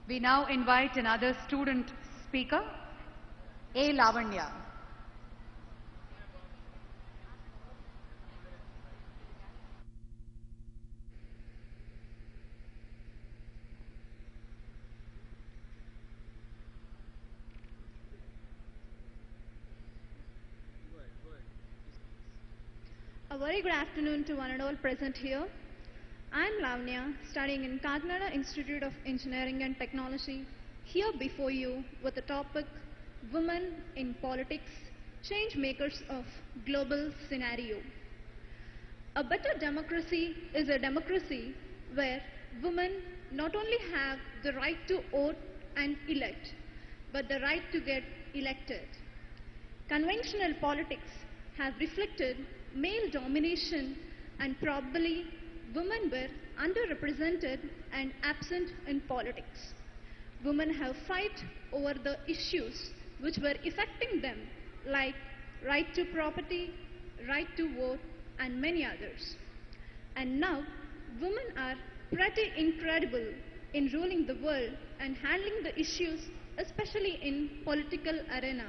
We now invite another student speaker, A. Lavanya. A very good afternoon to one and all present here. I am Lavanya, studying in Kakinada Institute of Engineering and Technology, here before you with the topic Women in Politics, Change Makers of Global Scenario. A better democracy is a democracy where women not only have the right to vote and elect, but the right to get elected. Conventional politics have reflected male domination, and probably women were underrepresented and absent in politics. Women have fight over the issues which were affecting them, like right to property, right to vote, and many others. And now, women are pretty incredible in ruling the world and handling the issues, especially in political arena,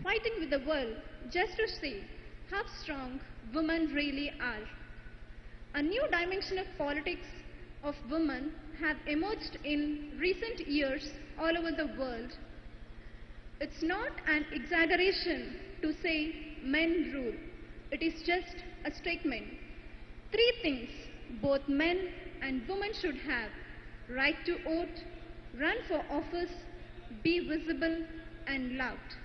fighting with the world just to see how strong women really are. A new dimension of politics of women have emerged in recent years all over the world. It's not an exaggeration to say men rule. It is just a statement. Three things both men and women should have: right to vote, run for office, be visible and loved.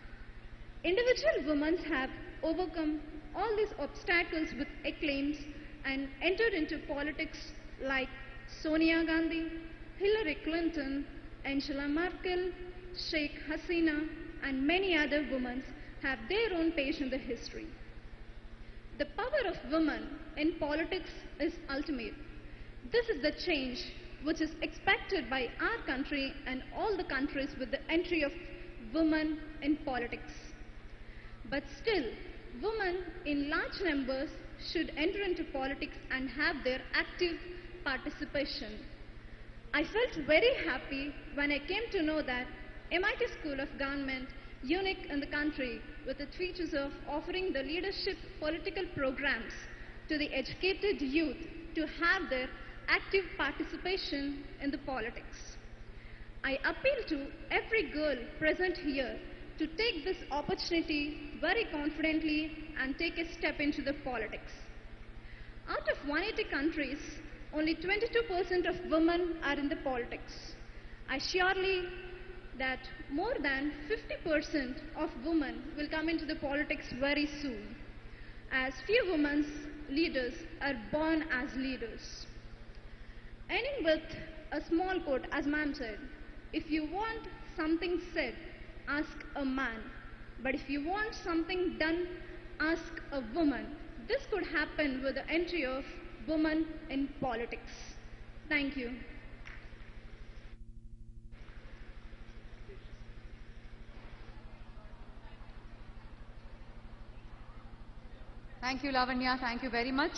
Individual women have overcome all these obstacles with acclaims and entered into politics like Sonia Gandhi, Hillary Clinton, Angela Merkel, Sheikh Hasina, and many other women have their own page in the history. The power of women in politics is ultimate. This is the change which is expected by our country and all the countries with the entry of women in politics. But still, women in large numbers should enter into politics and have their active participation. I felt very happy when I came to know that MIT School of Government, unique in the country, with its features of offering the leadership political programs to the educated youth to have their active participation in the politics. I appeal to every girl present here to take this opportunity very confidently and take a step into the politics. Out of 180 countries, only 22% of women are in the politics. I surely that more than 50% of women will come into the politics very soon, as few women leaders are born as leaders. Ending with a small quote, as ma'am said, if you want something said, ask a man. But if you want something done, ask a woman. This could happen with the entry of women in politics. Thank you. Thank you, Lavanya. Thank you very much.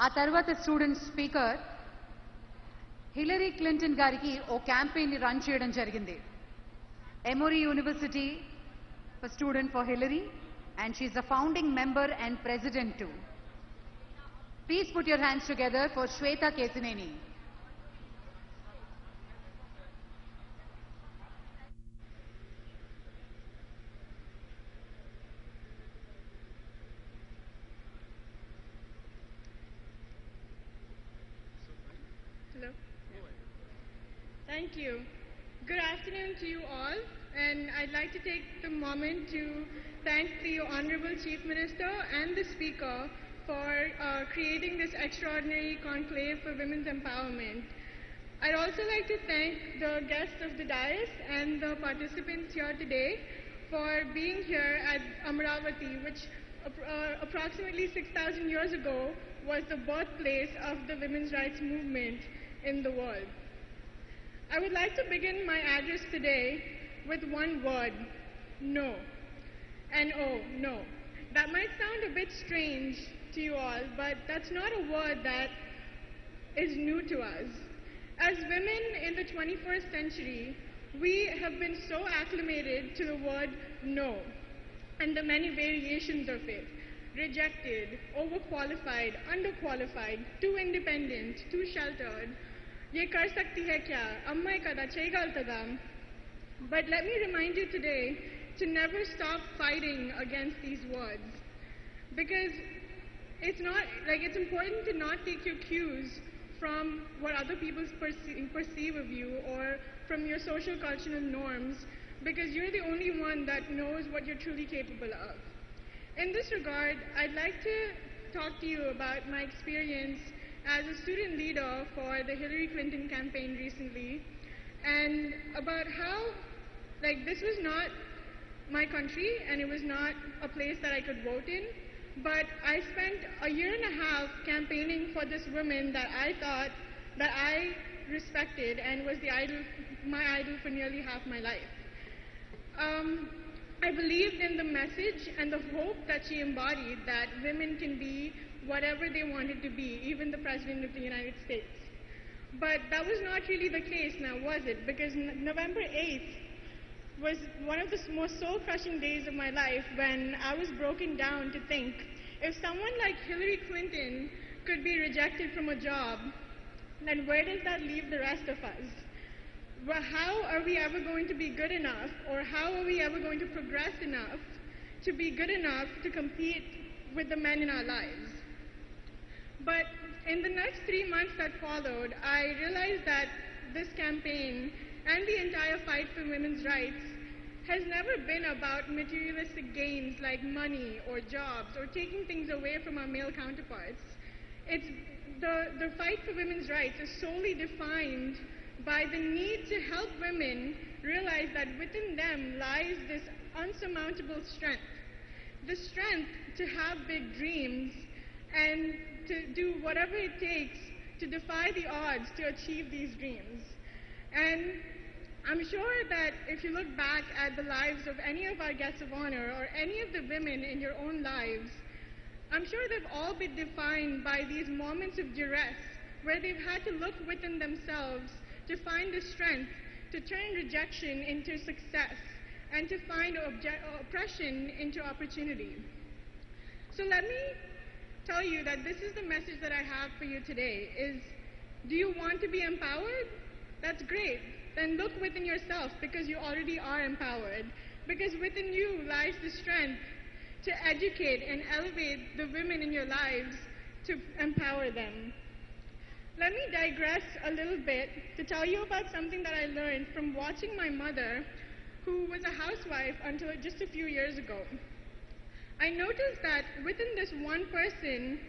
ఆ తర్వాత student speaker Hillary Clinton గారికి ఓ campaign ని run చేయడం జరిగింది. Emory university for student for Hillary and she is a founding member and president too. Please put your hands together for Shweta Kesineni. Hello. Thank you. Good afternoon to you all, and I'd like to take the moment to thank the Honorable Chief Minister and the Speaker for creating this extraordinary conclave for women's empowerment. I'd also like to thank the guests of the dais and the participants here today for being here at Amaravati, which approximately 6,000 years ago was the birthplace of the women's rights movement in the world. I would like to begin my address today with one word: no. N-O, no. That might sound a bit strange to you all, but that's not a word that is new to us. As women in the 21st century, we have been so acclimated to the word no and the many variations of it. Rejected, overqualified, underqualified, too independent, too sheltered. Ye kar sakti hai kya? Amma kada chegaltada. But let me remind you today to never stop fighting against these words. Because it's important to not take your cues from what other people perceive of you or from your social cultural norms, because you're the only one that knows what you're truly capable of. In this regard, I'd like to talk to you about my experience as a student leader for the Hillary Clinton campaign recently, and about how, this was not my country and it was not a place that I could vote in, but I spent a year and a half campaigning for this woman that I thought that I respected and was my idol for nearly half my life. I believed in the message and the hope that she embodied, that women can be whatever they wanted to be, even the President of the United States. But that was not really the case now, was it? Because November 8th was one of the most soul-crushing days of my life when I was broken down to think, if someone like Hillary Clinton could be rejected from a job, then where does that leave the rest of us? Well, how are we ever going to be good enough, or how are we ever going to progress enough to be good enough to compete with the men in our lives? But in the next 3 months that followed, I realized that this campaign and the entire fight for women's rights has never been about materialistic gains like money or jobs or taking things away from our male counterparts. The fight for women's rights is solely defined by the need to help women realize that within them lies this unsurmountable strength. The strength to have big dreams and to do whatever it takes to defy the odds to achieve these dreams. And I'm sure that if you look back at the lives of any of our guests of honor or any of the women in your own lives, I'm sure they've all been defined by these moments of duress where they've had to look within themselves to find the strength to turn rejection into success and to find oppression into opportunity. So let me tell you that this is the message that I have for you today is, do you want to be empowered? That's great. Then look within yourself, because you already are empowered. Because within you lies the strength to educate and elevate the women in your lives to empower them. Let me digress a little bit to tell you about something that I learned from watching my mother, who was a housewife until just a few years ago. I noticed that within this one person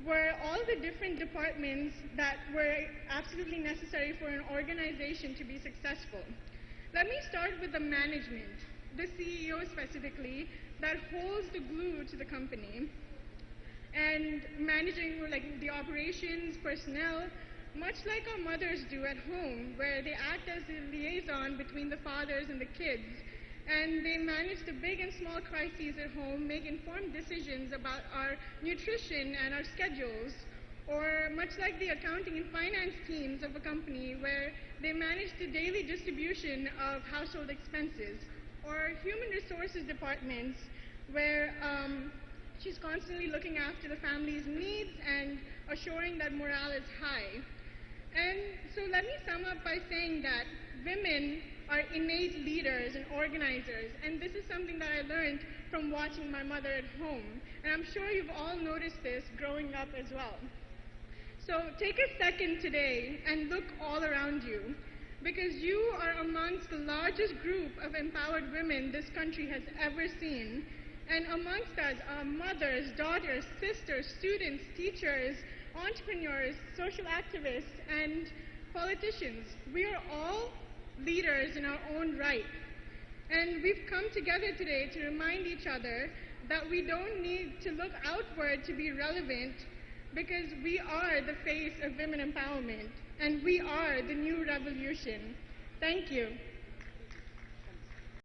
were all the different departments that were absolutely necessary for an organization to be successful. Let me start with the management, the CEO specifically, that holds the glue to the company, and managing the operations, personnel, much like our mothers do at home, where they act as a liaison between the fathers and the kids, and they manage the big and small crises at home, make informed decisions about our nutrition and our schedules, or much like the accounting and finance teams of a company where they manage the daily distribution of household expenses, or human resources departments where she's constantly looking after the family's needs and assuring that morale is high. And so let me sum up by saying that women are innate leaders and organizers, and this is something that I learned from watching my mother at home. And I'm sure you've all noticed this growing up as well. So take a second today and look all around you, because you are amongst the largest group of empowered women this country has ever seen. And amongst us are mothers, daughters, sisters, students, teachers, entrepreneurs, social activists, and politicians. We are all leaders in our own right. And we've come together today to remind each other that we don't need to look outward to be relevant, because we are the face of women empowerment, and we are the new revolution. Thank you.